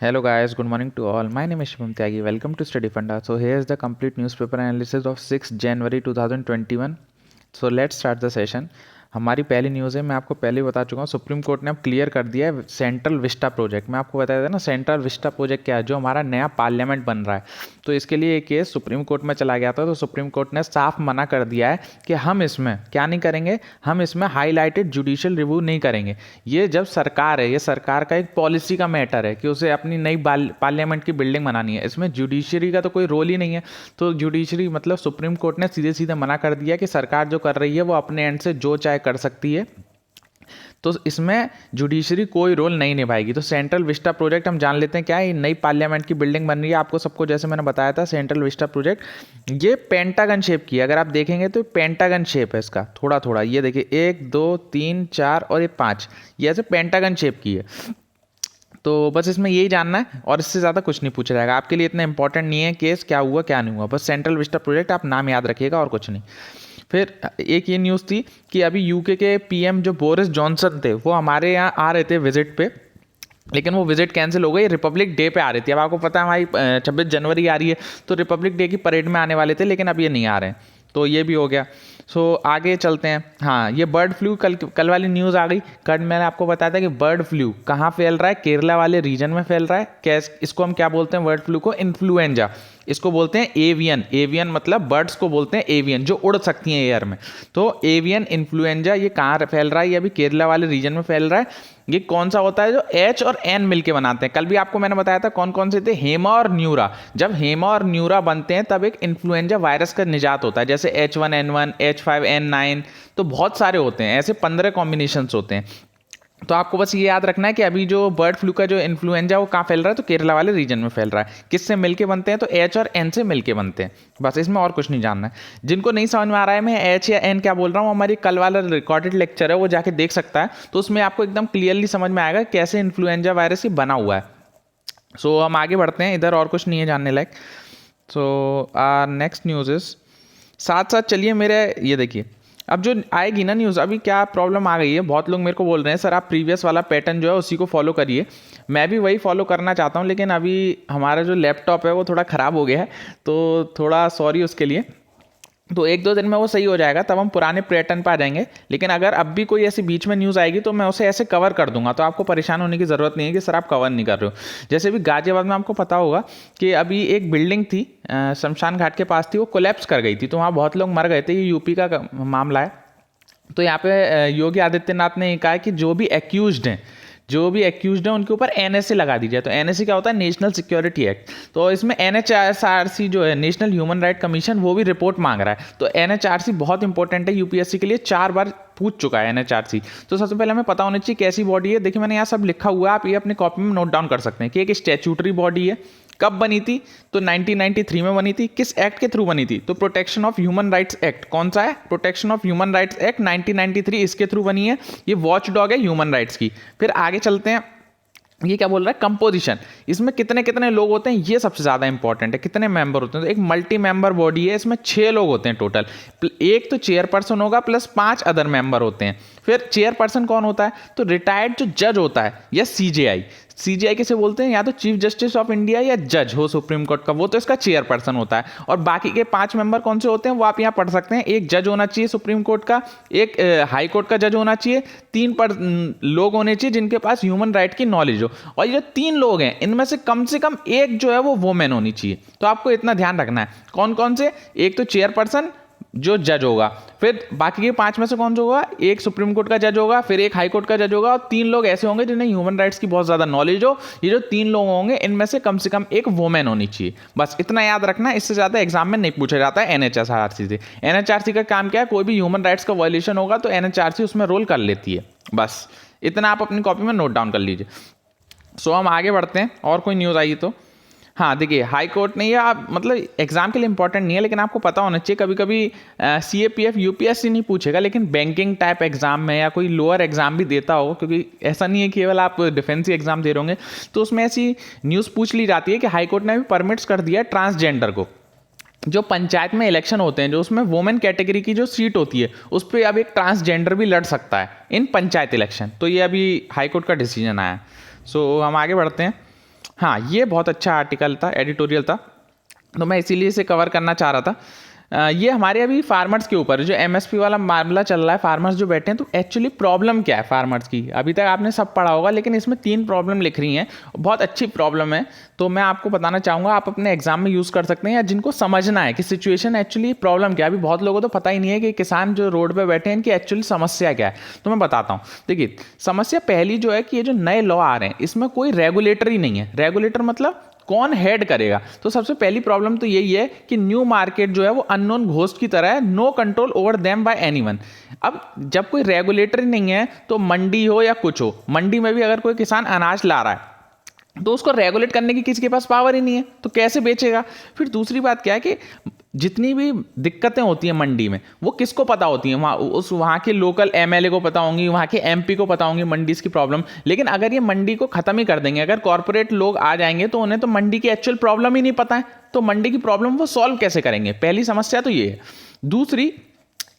Hello guys, good morning to all. My name is Shubham Tyagi. Welcome to Study Funda. So here is the complete newspaper analysis of 6 January 2021. So let's start the session. हमारी पहली news है, मैं आपको पहले ही बता चुका हूँ, supreme court ने अब क्लियर कर दिया है सेंट्रल विस्टा प्रोजेक्ट। मैं आपको बताया था ना सेंट्रल विस्टा प्रोजेक्ट क्या है, जो हमारा नया पार्लियामेंट बन रहा है। तो इसके लिए एक केस सुप्रीम कोर्ट में चला गया था, तो सुप्रीम कोर्ट ने साफ मना कर दिया है कि हम इसमें क्या नहीं करेंगे, हम इसमें हाईलाइटेड जुडिशियल रिव्यू नहीं करेंगे। ये जब सरकार है, ये सरकार का एक पॉलिसी का मैटर है कि उसे अपनी नई पार्लियामेंट की बिल्डिंग बनानी है, इसमें जुडिशरी का तो कोई रोल ही नहीं है। तो जुडिशरी मतलब सुप्रीम कोर्ट ने सीधे सीधे मना कर दिया कि सरकार जो कर रही है वो अपने एंड से जो चाहे कर सकती है, तो इसमें जुडिशरी कोई रोल नहीं निभाएगी। तो सेंट्रल विस्टा प्रोजेक्ट हम जान लेते हैं क्या है। नई पार्लियामेंट की बिल्डिंग बन रही है, आपको सबको जैसे मैंने बताया था सेंट्रल विस्टा प्रोजेक्ट ये पेंटागन शेप की है। अगर आप देखेंगे तो पेंटागन शेप है इसका, थोड़ा थोड़ा ये देखिए 1 2 3 4 और ये 5, ये ऐसे पेंटागन शेप की है। तो बस इसमें यही जानना है और इससे ज़्यादा कुछ नहीं पूछा जाएगा। आपके लिए इतना इंपॉर्टेंट नहीं है केस क्या हुआ क्या नहीं हुआ, बस सेंट्रल विस्टा प्रोजेक्ट आप नाम याद रखिएगा और कुछ नहीं। फिर एक ये न्यूज़ थी कि अभी यूके के पीएम जो बोरिस जॉनसन थे वो हमारे यहाँ आ रहे थे विजिट पे, लेकिन वो विजिट कैंसिल हो गई। रिपब्लिक डे पे आ रही थी। अब आपको पता है हमारी 26 जनवरी आ रही है, तो रिपब्लिक डे की परेड में आने वाले थे, लेकिन अब ये नहीं आ रहे हैं, तो ये भी हो गया। सो आगे चलते हैं। हाँ, ये बर्ड फ्लू कल वाली न्यूज़ आ गई। कल मैंने आपको बताया था कि बर्ड फ्लू कहाँ फैल रहा है, केरला वाले रीजन में फैल रहा है। कैसे इसको हम क्या बोलते हैं, बर्ड फ्लू को इन्फ्लुएंजा, इसको बोलते हैं एवियन। एवियन मतलब बर्ड्स को बोलते हैं एवियन, जो उड़ सकती हैं एयर में। तो एवियन इन्फ्लुएंजा ये कहाँ फैल रहा है, ये अभी केरला वाले रीजन में फैल रहा है। ये कौन सा होता है, जो एच और एन मिलके बनाते हैं। कल भी आपको मैंने बताया था कौन कौन से थे, हेमा और न्यूरा। जब हेमा और न्यूरा बनते हैं तब एक इन्फ्लुएंजा वायरस का निजात होता है, जैसे H1N1 H5N9, तो बहुत सारे होते हैं, ऐसे 15 कॉम्बिनेशंस होते हैं। तो आपको बस ये याद रखना है कि अभी जो बर्ड फ्लू का जो इन्फ्लुएंजा वो कहाँ फैल रहा है, तो केरला वाले रीजन में फैल रहा है। किससे मिलके बनते हैं, तो एच और एन से मिलके बनते हैं। बस इसमें और कुछ नहीं जानना है। जिनको नहीं समझ में आ रहा है मैं एच या एन क्या बोल रहा हूँ, हमारी कल वाला रिकॉर्डेड लेक्चर है, वो जाके देख सकता है, तो उसमें आपको एकदम क्लियरली समझ में आएगा कैसे इन्फ्लुएंजा वायरस ही बना हुआ है। सो हम आगे बढ़ते हैं, इधर और कुछ नहीं है जानने लायक। सो नेक्स्ट न्यूज़ इज, साथ साथ चलिए मेरे, ये देखिए अब जो आएगी ना न्यूज़, अभी क्या प्रॉब्लम आ गई है, बहुत लोग मेरे को बोल रहे हैं सर आप प्रीवियस वाला पैटर्न जो है उसी को फॉलो करिए। मैं भी वही फॉलो करना चाहता हूँ, लेकिन अभी हमारा जो लैपटॉप है वो थोड़ा ख़राब हो गया है, तो थोड़ा सॉरी उसके लिए। तो 1-2 दिन में वो सही हो जाएगा, तब हम पुराने पैटर्न पर आ जाएंगे। लेकिन अगर अब भी कोई ऐसी बीच में न्यूज़ आएगी तो मैं उसे ऐसे कवर कर दूंगा, तो आपको परेशान होने की ज़रूरत नहीं है कि सर आप कवर नहीं कर रहे हो। जैसे भी गाजियाबाद में आपको पता होगा कि अभी एक बिल्डिंग थी शमशान घाट के पास थी, वो कोलैप्स कर गई थी, तो वहाँ बहुत लोग मर गए थे। ये यूपी का मामला है। तो यहाँ पे योगी आदित्यनाथ ने कहा कि जो भी एक्यूज्ड हैं, जो भी एक्यूज्ड हैं उनके ऊपर एनएसए लगा दी जाए। तो एनएसए क्या होता है, नेशनल सिक्योरिटी एक्ट। तो इसमें एनएचआरसी जो है नेशनल ह्यूमन राइट कमीशन, वो भी रिपोर्ट मांग रहा है। तो एनएचआरसी बहुत इंपॉर्टेंट है यूपीएससी के लिए, 4 बार पूछ चुका है एनएचआरसी। तो सबसे पहले हमें पता होना चाहिए कैसी बॉडी है। देखिए मैंने यहाँ सब लिखा हुआ है, आप ये अपने कॉपी में नोट डाउन कर सकते हैं कि एक स्टैट्यूटरी बॉडी है। कब बनी थी, तो 1993 में बनी थी। किस एक्ट के थ्रू बनी थी, तो protection of human rights act. कौन सा है, protection of human rights act 1993, इसके थ्रू बनी है। ये वॉच डॉग है ह्यूमन राइट्स की। फिर आगे चलते हैं, ये क्या बोल रहा है, कंपोजिशन, इसमें कितने कितने लोग होते हैं, ये सबसे ज़्यादा इंपॉर्टेंट है, कितने मेंबर होते हैं। तो एक मल्टी मेंबर बॉडी है, इसमें 6 लोग होते हैं टोटल। एक तो चेयरपर्सन होगा प्लस 5 अदर मेंबर होते हैं। फिर चेयरपर्सन कौन होता है, तो रिटायर्ड जो जज होता है, या सीजेआई। सीजीआई किसे बोलते हैं, या तो चीफ जस्टिस ऑफ इंडिया या जज हो सुप्रीम कोर्ट का, वो तो इसका चेयरपर्सन होता है। और बाकी के 5 मेंबर कौन से होते हैं वो आप यहाँ पढ़ सकते हैं। एक जज होना चाहिए सुप्रीम कोर्ट का, एक हाई कोर्ट का जज होना चाहिए, 3 लोग होने चाहिए जिनके पास ह्यूमन राइट की नॉलेज हो, और ये 3 लोग हैं इनमें से कम एक जो है वो वोमेन होनी चाहिए। तो आपको इतना ध्यान रखना है। कौन कौन से, एक तो चेयरपर्सन जो जज होगा, फिर बाकी के 5 में से कौन सा होगा, एक सुप्रीम कोर्ट का जज होगा, फिर एक हाई कोर्ट का जज होगा, और 3 लोग ऐसे होंगे जिन्हें ह्यूमन राइट्स की बहुत ज़्यादा नॉलेज हो। ये जो 3 लोग होंगे इनमें से कम एक वोमेन होनी चाहिए। बस इतना याद रखना, इससे ज़्यादा एग्जाम में नहीं पूछा जाता है एनएचआरसी से। एनएचआरसी का काम क्या है, कोई भी ह्यूमन राइट्स का वायलेशन होगा तो एनएचआरसी उसमें रोल कर लेती है। बस इतना आप अपनी कॉपी में नोट डाउन कर लीजिए। सो हम आगे बढ़ते हैं, और कोई न्यूज़ आई तो। हाँ देखिए, हाई कोर्ट ने, ये आप मतलब एग्जाम के लिए इंपॉर्टेंट नहीं है, लेकिन आपको पता होना चाहिए। कभी कभी सीएपीएफ यूपीएससी नहीं पूछेगा, लेकिन बैंकिंग टाइप एग्जाम में या कोई लोअर एग्जाम भी देता हो, क्योंकि ऐसा नहीं है कि केवल आप डिफेंस एग्जाम दे रहे होंगे, तो उसमें ऐसी न्यूज़ पूछ ली जाती है कि हाई कोर्ट ने भी परमिट्स कर दिया है ट्रांसजेंडर को, जो पंचायत में इलेक्शन होते हैं, जो उसमें वुमेन कैटेगरी की जो सीट होती है उस पर अब एक ट्रांसजेंडर भी लड़ सकता है इन पंचायत इलेक्शन। तो ये अभी हाई कोर्ट का डिसीजन आया। सो हम आगे बढ़ते हैं। हाँ, ये बहुत अच्छा आर्टिकल था, एडिटोरियल था, तो मैं इसीलिए इसे कवर करना चाह रहा था। ये हमारे अभी फार्मर्स के ऊपर जो एमएसपी वाला मामला चल रहा है, फार्मर्स जो बैठे हैं, तो एक्चुअली प्रॉब्लम क्या है फार्मर्स की, अभी तक आपने सब पढ़ा होगा, लेकिन इसमें 3 प्रॉब्लम लिख रही हैं, बहुत अच्छी प्रॉब्लम है। तो मैं आपको बताना चाहूँगा, आप अपने एग्जाम में यूज़ कर सकते हैं, या जिनको समझना है कि सिचुएशन एक्चुअली प्रॉब्लम क्या है। अभी बहुत लोगों को तो पता ही नहीं है कि किसान जो रोड पर बैठे हैं इनकी एक्चुअली समस्या क्या है। तो मैं बताता हूँ। देखिए, समस्या पहली जो है कि ये जो नए लॉ आ रहे हैं इसमें कोई रेगुलेटर ही नहीं है। रेगुलेटर मतलब कौन हेड करेगा। तो सबसे पहली प्रॉब्लम तो यही है कि न्यू मार्केट जो है वो अननोन घोस्ट की तरह है, no control over them by anyone. अब जब कोई रेगुलेटर ही नहीं है तो मंडी हो या कुछ हो, मंडी में भी अगर कोई किसान अनाज ला रहा है तो उसको रेगुलेट करने की किसी के पास पावर ही नहीं है, तो कैसे बेचेगा। फिर दूसरी बात क्या है कि जितनी भी दिक्कतें होती हैं मंडी में वो किसको पता होती हैं, वहाँ के लोकल एमएलए को पता होंगी, वहाँ के एमपी को पता होंगी मंडी की प्रॉब्लम। लेकिन अगर ये मंडी को खत्म ही कर देंगे, अगर कॉर्पोरेट लोग आ जाएंगे तो उन्हें तो मंडी की एक्चुअल प्रॉब्लम ही नहीं पता है, तो मंडी की प्रॉब्लम वो सॉल्व कैसे करेंगे। पहली समस्या तो ये है। दूसरी,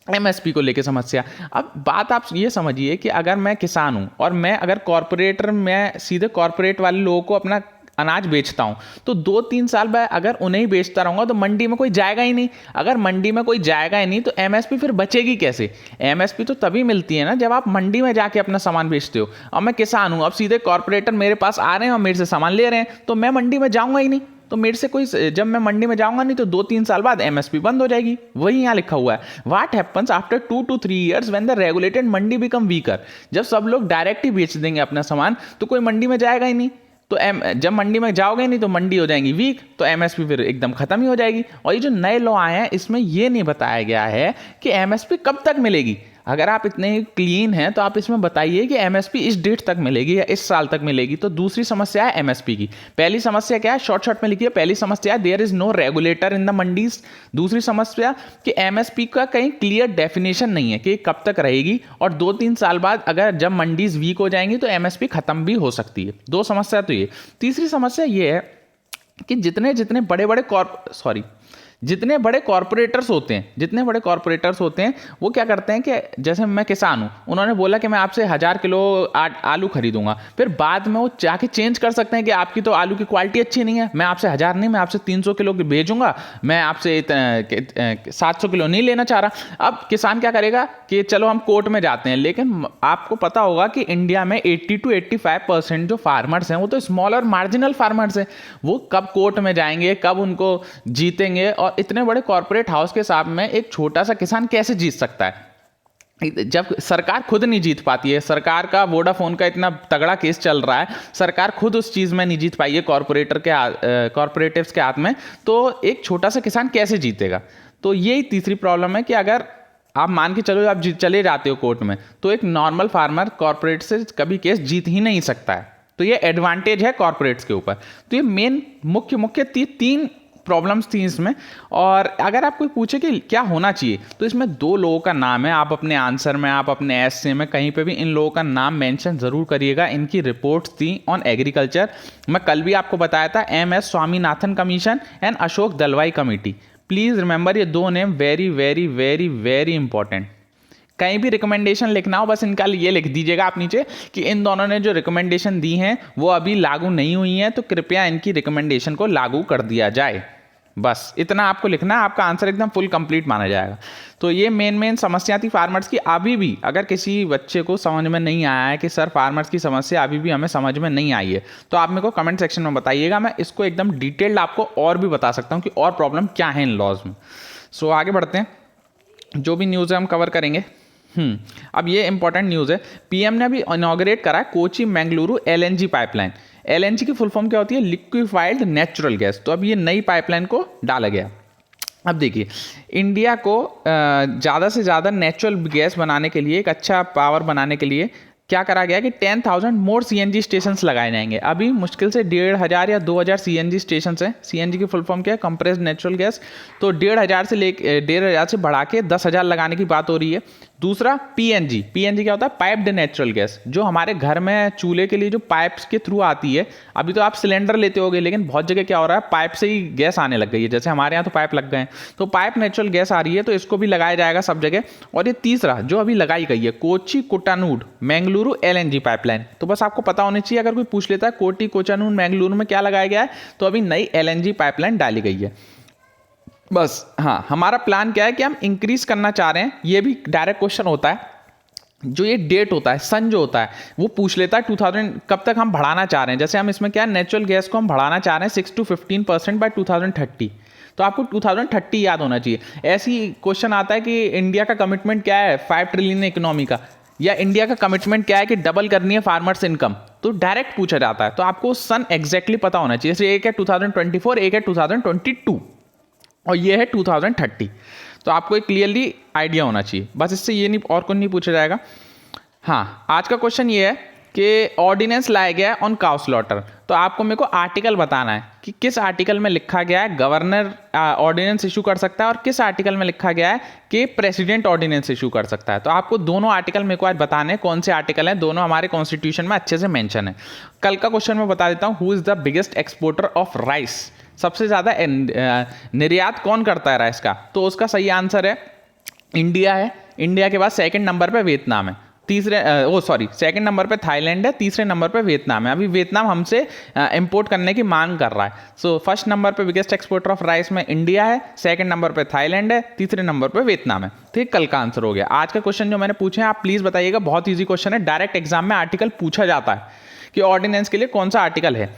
एमएसपी को लेके समस्या। अब बात आप ये समझिए कि अगर मैं किसान हूं और मैं अगर कॉर्पोरेटर, मैं सीधे कॉर्पोरेट वाले लोगों को अपना अनाज बेचता हूं, तो 2-3 साल बाद अगर उन्हें ही बेचता रहूंगा तो मंडी में कोई जाएगा ही नहीं। अगर मंडी में कोई जाएगा ही नहीं तो एमएसपी फिर बचेगी कैसे। एमएसपी तो तभी मिलती है ना जब आप मंडी में जाके अपना सामान बेचते हो। अब मैं किसान हूं, अब सीधे कॉर्पोरेटर मेरे पास आ रहे हैं और मेरे से सामान ले रहे हैं, तो मैं मंडी में जाऊंगा ही नहीं। तो मेरे से कोई, जब मैं मंडी में जाऊंगा नहीं तो 2-3 साल बाद एमएसपी बंद हो जाएगी। वही यहाँ लिखा हुआ है, what happens after 2 to 3 years when the regulated Mandi become weaker. जब सब लोग डायरेक्ट ही बेच देंगे अपना सामान तो कोई मंडी में जाएगा ही नहीं। तो जब मंडी में जाओगे नहीं तो मंडी हो जाएंगी वीक, तो एमएसपी फिर एकदम खत्म ही हो जाएगी। और ये जो नए लॉ आए हैं इसमें ये नहीं बताया गया है कि एमएसपी कब तक मिलेगी। अगर आप इतने क्लीन हैं तो आप इसमें बताइए कि एमएसपी इस डेट तक मिलेगी या इस साल तक मिलेगी। तो दूसरी समस्या है एमएसपी की। पहली समस्या क्या है, शॉर्ट में लिखिए। पहली समस्या है there is no regulator in the mandis. दूसरी समस्या कि एमएसपी का कहीं क्लियर डेफिनेशन नहीं है कि कब तक रहेगी, और 2-3 साल बाद अगर जब मंडीज वीक हो जाएंगी तो एमएसपी खत्म भी हो सकती है। 2 समस्या तो ये। तीसरी समस्या ये है कि जितने बड़े कॉर्पोरेटर्स होते हैं वो क्या करते हैं कि जैसे मैं किसान हूं, उन्होंने बोला कि मैं आपसे 1000 किलो आलू खरीदूंगा, फिर बाद में वो जाके चेंज कर सकते हैं कि आपकी तो आलू की क्वालिटी अच्छी नहीं है, मैं आपसे 1000 नहीं, मैं आपसे 300 किलो भेजूंगा, मैं आपसे 700 किलो नहीं लेना चाह रहा। अब किसान क्या करेगा कि चलो हम कोर्ट में जाते हैं, लेकिन आपको पता होगा कि इंडिया में 80 to 85% जो फार्मर्स हैं वो तो स्मॉल और मार्जिनल फार्मर्स हैं। वो कब कोर्ट में जाएंगे, कब उनको जीतेंगे, और इतने बड़े कॉर्पोरेट हाउस के सामने एक छोटा सा किसान कैसे जीत सकता है जब सरकार खुद नहीं जीत पाती है। सरकार का वोडाफोन का इतना तगड़ा केस चल रहा है, सरकार खुद उस चीज में नहीं जीत पाई है कॉर्पोरेटिव्स के हाथ में, तो एक छोटा सा किसान कैसे जीतेगा। तो यही तीसरी प्रॉब्लम है कि अगर आप मान के चलो आप चले जाते हो कोर्ट में, तो एक नॉर्मल फार्मर कॉर्पोरेट से कभी केस जीत ही नहीं सकता है। तो ये एडवांटेज है कॉर्पोरेट्स के ऊपर। तो ये मेन मुख्य 3 प्रॉब्लम्स थी इसमें। और अगर आप कोई पूछे कि क्या होना चाहिए, तो इसमें 2 लोगों का नाम है, आप अपने आंसर में, आप अपने एस्से में कहीं पे भी इन लोगों का नाम मेंशन जरूर करिएगा। इनकी रिपोर्ट्स थी ऑन एग्रीकल्चर। मैं कल भी आपको बताया था, MS Swaminathan commission and Ashok Dalwai committee. Please remember ये 2 name very very very very important. कहीं भी रिकमेंडेशन लिखना हो बस इनका ये लिख दीजिएगा आप नीचे कि इन दोनों ने जो रिकमेंडेशन दी हैं वो अभी लागू नहीं हुई हैं, तो कृपया इनकी रिकमेंडेशन को लागू कर दिया जाए। बस इतना आपको लिखना है, आपका आंसर एकदम फुल कंप्लीट माना जाएगा। तो ये मेन समस्या थी फार्मर्स की। अभी भी अगर किसी बच्चे को समझ में नहीं आया है कि सर फार्मर्स की समस्या अभी भी हमें समझ में नहीं आई है, तो आप मेरे को कमेंट सेक्शन में बताइएगा, मैं इसको एकदम डिटेल्ड आपको और भी बता सकता हूँ कि और प्रॉब्लम क्या है इन लॉज में। सो आगे बढ़ते हैं, जो भी न्यूज़ है हम कवर करेंगे। अब ये इंपॉर्टेंट न्यूज़ है, पीएम ने अभी इनॉग्रेट करा Kochi Mangaluru LNG pipeline. LNG की फुल फॉर्म क्या होती है, लिक्विफाइड नेचुरल गैस। तो अब ये नई पाइपलाइन को डाला गया। अब देखिए, इंडिया को ज़्यादा से ज़्यादा नेचुरल गैस बनाने के लिए, एक अच्छा पावर बनाने के लिए क्या करा गया कि 10,000 मोर CNG स्टेशंस लगाए जाएंगे। अभी मुश्किल से 1,500 या 2,000 CNG स्टेशंस हैं। CNG की फुल फॉर्म क्या है, कंप्रेस्ड नेचुरल गैस। तो 1,500 से बढ़ा के 10,000 लगाने की बात हो रही है। दूसरा PNG क्या होता है, पाइप्ड नेचुरल गैस, जो हमारे घर में चूल्हे के लिए जो पाइप्स के थ्रू आती है। अभी तो आप सिलेंडर लेते होगे, लेकिन बहुत जगह क्या हो रहा है, पाइप से ही गैस आने लग गई है। जैसे हमारे यहाँ तो पाइप लग गए हैं, तो पाइप नेचुरल गैस आ रही है, तो इसको भी लगाया जाएगा सब जगह। और ये तीसरा जो अभी लगाई गई है, कोची कुटानूड मैंगलुरु बेंगलुरु LNG पाइपलाइन। तो बस आपको पता होना चाहिए, अगर कोई पूछ लेता है कोटी कोचानून बेंगलुरु में क्या लगाया गया है, तो अभी नई LNG पाइपलाइन डाली गई है बस। हाँ, हमारा प्लान क्या है कि हम इंक्रीज करना चाह रहे हैं, ये भी डायरेक्ट क्वेश्चन होता है। जो ये डेट होता है, सन जो होता है, वो पूछ लेता है 2000 कब तक हम बढ़ाना चाह रहे हैं। जैसे हम इसमें क्या है, नेचुरल गैस को हम बढ़ाना चाह रहे हैं 6 to 15% बाय 2030। तो आपको 2030 याद होना चाहिए। ऐसी क्वेश्चन आता है कि इंडिया का कमिटमेंट क्या है 5 ट्रिलियन इकोनॉमी का, या इंडिया का कमिटमेंट क्या है कि डबल करनी है फार्मर्स इनकम, तो डायरेक्ट पूछा जाता है। तो आपको सन एग्जैक्टली पता होना चाहिए। जैसे एक है 2024, एक है 2022 और ये है 2030। तो आपको एक क्लियरली आइडिया होना चाहिए, बस इससे ये नहीं और कुछ नहीं पूछा जाएगा। हाँ, आज का क्वेश्चन ये है कि ऑर्डिनेंस लाया गया है ऑन काउ स्लॉटर। तो आपको मेरे को आर्टिकल बताना है कि किस आर्टिकल में लिखा गया है गवर्नर ऑर्डिनेंस इशू कर सकता है, और किस आर्टिकल में लिखा गया है कि प्रेसिडेंट ऑर्डिनेंस इशू कर सकता है। तो आपको दोनों आर्टिकल मेरे को आज बताने हैं, कौन से आर्टिकल हैं, दोनों हमारे कॉन्स्टिट्यूशन में अच्छे से मेंशन है। कल का क्वेश्चन मैं बता देता हूँ, who is the biggest exporter of rice, सबसे ज़्यादा निर्यात कौन करता है राइस का। तो उसका सही आंसर है इंडिया है। इंडिया के बाद सेकंड नंबर पे वियतनाम है, सेकंड नंबर पे थाईलैंड है, तीसरे नंबर पे वियतनाम है। अभी वियतनाम हमसे इंपोर्ट करने की मांग कर रहा है। सो फर्स्ट नंबर पे बिगेस्ट एक्सपोर्टर ऑफ राइस में इंडिया है, सेकंड नंबर पे थाईलैंड है, तीसरे नंबर पे वियतनाम है। तो ये कल का आंसर हो गया। आज का क्वेश्चन जो मैंने पूछे हैं आप प्लीज बताइएगा, बहुत ईजी क्वेश्चन है, डायरेक्ट एग्जाम में आर्टिकल पूछा जाता है कि ऑर्डिनेंस के लिए कौन सा आर्टिकल है।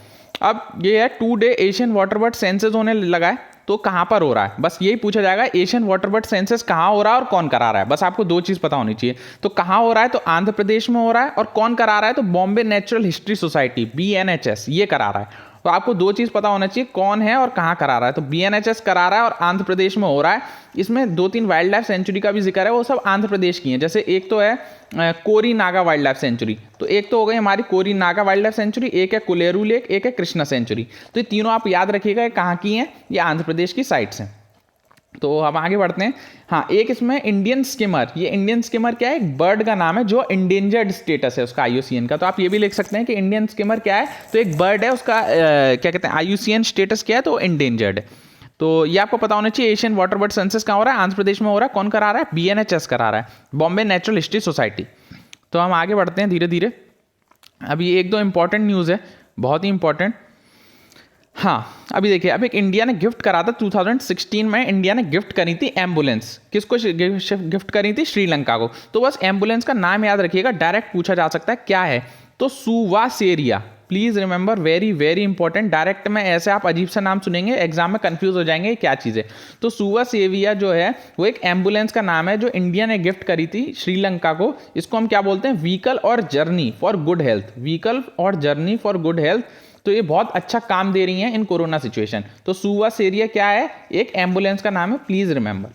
अब ये है 2 day Asian water bird census होने लगा है, तो कहाँ पर हो रहा है, बस यही पूछा जाएगा। एशियन वाटर बर्ड सेंसस कहाँ हो रहा है और कौन करा रहा है, बस आपको दो चीज़ पता होनी चाहिए। तो कहाँ हो रहा है, तो आंध्र प्रदेश में हो रहा है, और कौन करा रहा है, तो Bombay natural history society BNHS ये करा रहा है। तो आपको दो चीज़ पता होना चाहिए, कौन है और कहाँ करा रहा है। तो BNHS करा रहा है और आंध्र प्रदेश में हो रहा है। इसमें 2-3 वाइल्ड लाइफ सेंचुरी का भी जिक्र है, वो सब आंध्र प्रदेश की हैं। जैसे एक तो है कोरी नागा वाइल्ड लाइफ सेंचुरी, तो एक तो हो गई हमारी कोरी नागा वाइल्ड लाइफ सेंचुरी, एक है कुलेरू लेक, एक है कृष्णा सेंचुरी। तो ये तीनों आप याद रखिएगा, कहाँ की हैं, ये आंध्र प्रदेश की साइड्स हैं। तो हम आगे बढ़ते हैं। हाँ, एक इसमें इंडियन स्किमर, ये इंडियन स्किमर क्या है, एक बर्ड का नाम है जो इंडेंजर्ड स्टेटस है उसका IUCN का। तो आप ये भी लिख सकते हैं कि इंडियन स्किमर क्या है, तो एक बर्ड है, उसका क्या कहते हैं IUCN स्टेटस क्या है, तो इंडेंजर्ड है। तो ये आपको पता होना चाहिए। एशियन वाटर बर्ड सेंसस कहाँ हो रहा है, आंध्र प्रदेश में हो रहा है, कौन करा रहा है, BNHS करा रहा है, बॉम्बे नेचुरल हिस्ट्री सोसाइटी। तो हम आगे बढ़ते हैं धीरे धीरे। अभी एक दो इंपॉर्टेंट न्यूज़ है, बहुत ही इंपॉर्टेंट। हाँ, अभी देखिए, अब एक इंडिया ने गिफ्ट करा था 2016 में, इंडिया ने गिफ्ट करी थी एम्बुलेंस। किसको गिफ्ट करी थी, श्रीलंका को। तो बस एम्बुलेंस का नाम याद रखिएगा, डायरेक्ट पूछा जा सकता है क्या है, तो सुवासेरिया। Please remember, very very important. Direct में ऐसे आप अजीब सा नाम सुनेंगे, एग्जाम में कंफ्यूज हो जाएंगे क्या चीज़ है। तो सुवासेरिया जो है वो एक एम्बुलेंस का नाम है जो इंडिया ने गिफ्ट करी थी श्रीलंका को। इसको हम क्या बोलते हैं, व्हीकल और journey for good health, vehicle और जर्नी फॉर गुड हेल्थ। तो ये बहुत अच्छा काम दे रही हैं इन कोरोना सिचुएशन। तो सुवासेरिया क्या है, एक एम्बुलेंस का नाम है, प्लीज रिमेंबर।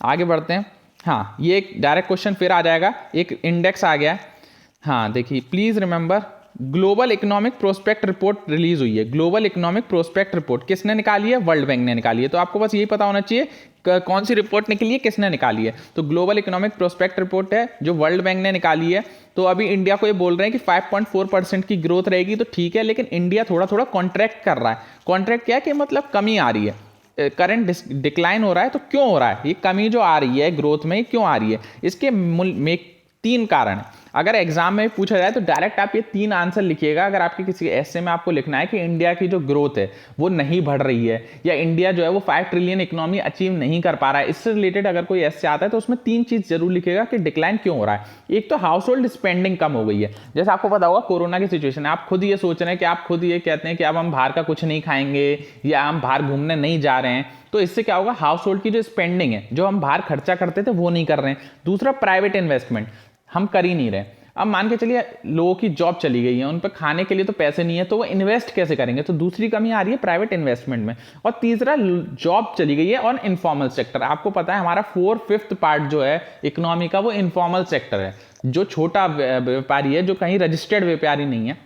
आगे बढ़ते हैं। हाँ, ये एक डायरेक्ट क्वेश्चन फिर आ जाएगा, एक इंडेक्स आ गया। हाँ देखिए, please remember, global economic prospect report release हुई है। ग्लोबल इकोनॉमिक प्रोस्पेक्ट रिपोर्ट किसने निकाली है, वर्ल्ड बैंक ने निकाली है। तो आपको बस यही पता होना चाहिए कौन सी रिपोर्ट निकली है, किसने निकाली है। तो ग्लोबल इकोनॉमिक प्रोस्पेक्ट रिपोर्ट है जो वर्ल्ड बैंक ने निकाली है। तो अभी इंडिया को ये बोल रहे हैं कि 5.4% की ग्रोथ रहेगी, तो ठीक है, लेकिन इंडिया थोड़ा थोड़ा कॉन्ट्रैक्ट कर रहा है। कॉन्ट्रैक्ट क्या है कि मतलब कमी आ रही है, करंट डिक्लाइन हो रहा है। तो क्यों हो रहा है ये कमी जो आ रही है ग्रोथ में, क्यों आ रही है, इसके में 3 कारण है। अगर एग्जाम में पूछा जाए तो डायरेक्ट आप ये 3 आंसर लिखिएगा। अगर आपके किसी ऐसे में आपको लिखना है कि इंडिया की जो ग्रोथ है वो नहीं बढ़ रही है, या इंडिया जो है वो 5 ट्रिलियन इकोनॉमी अचीव नहीं कर पा रहा है, इससे रिलेटेड अगर कोई ऐसे आता है तो उसमें 3 चीज जरूर लिखेगा कि डिक्लाइन क्यों हो रहा है। एक तो हाउस होल्ड स्पेंडिंग कम हो गई है। जैसे आपको पता होगा कोरोना की सिचुएशन है, आप खुद ये सोच रहे हैं कि आप खुद ये कहते हैं कि अब हम बाहर का कुछ नहीं खाएंगे या हम बाहर घूमने नहीं जा रहे हैं। तो इससे क्या होगा, हाउस होल्ड की जो स्पेंडिंग है, जो हम बाहर खर्चा करते थे वो नहीं कर रहे हैं। दूसरा, प्राइवेट इन्वेस्टमेंट हम कर ही नहीं रहे। अब मान के चलिए लोगों की जॉब चली गई है, उन पर खाने के लिए तो पैसे नहीं है, तो वो इन्वेस्ट कैसे करेंगे। तो दूसरी कमी आ रही है प्राइवेट इन्वेस्टमेंट में। और तीसरा, जॉब चली गई है और इनफॉर्मल सेक्टर। आपको पता है हमारा 4/5 पार्ट जो है इकोनॉमी का वो इनफॉर्मल सेक्टर है। जो छोटा व्यापारी है, जो कहीं रजिस्टर्ड व्यापारी नहीं है,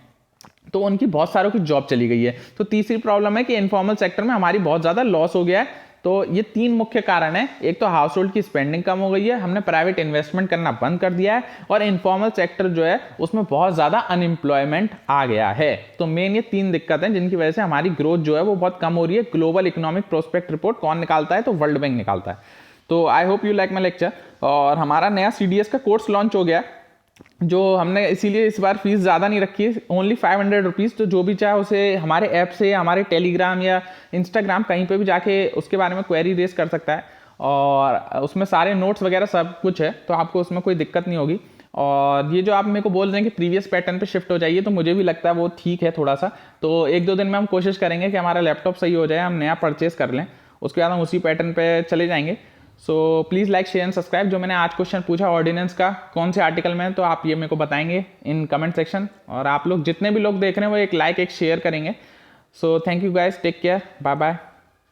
तो उनकी बहुत सारों की जॉब चली गई है। तो तीसरी प्रॉब्लम है कि इनफॉर्मल सेक्टर में हमारी बहुत ज़्यादा लॉस हो गया है। तो ये 3 मुख्य कारण है। एक तो हाउस होल्ड की स्पेंडिंग कम हो गई है, हमने प्राइवेट इन्वेस्टमेंट करना बंद कर दिया है, और इनफॉर्मल सेक्टर जो है उसमें बहुत ज़्यादा अनएम्प्लॉयमेंट आ गया है। तो मेन ये 3 दिक्कत हैं जिनकी वजह से हमारी ग्रोथ जो है वो बहुत कम हो रही है। ग्लोबल इकोनॉमिक प्रोस्पेक्ट रिपोर्ट कौन निकालता है, तो वर्ल्ड बैंक निकालता है। तो I hope you like my lecture. और हमारा नया CDS का कोर्स लॉन्च हो गया, जो हमने इसीलिए इस बार फीस ज़्यादा नहीं रखी है, ओनली 500 रुपीज़। तो जो भी चाहे उसे हमारे ऐप से, हमारे टेलीग्राम या इंस्टाग्राम कहीं पे भी जाके उसके बारे में क्वेरी रेज कर सकता है, और उसमें सारे नोट्स वगैरह सब कुछ है, तो आपको उसमें कोई दिक्कत नहीं होगी। और ये जो आप मेरे को बोल रहे हैं कि प्रीवियस पैटर्न पे शिफ्ट हो जाइए, तो मुझे भी लगता है वो ठीक है थोड़ा सा। तो 1-2 दिन में हम कोशिश करेंगे कि हमारा लैपटॉप सही हो जाए, हम नया परचेस कर लें, उसके बाद हम उसी पैटर्न पे चले जाएंगे। So please like share and subscribe. जो मैंने आज क्वेश्चन पूछा ऑर्डिनेंस का कौन से आर्टिकल में है, तो आप ये मेरे को बताएंगे इन कमेंट सेक्शन, और आप लोग जितने भी लोग देख रहे हैं वो एक लाइक एक शेयर करेंगे। So thank you guys, take care, bye bye.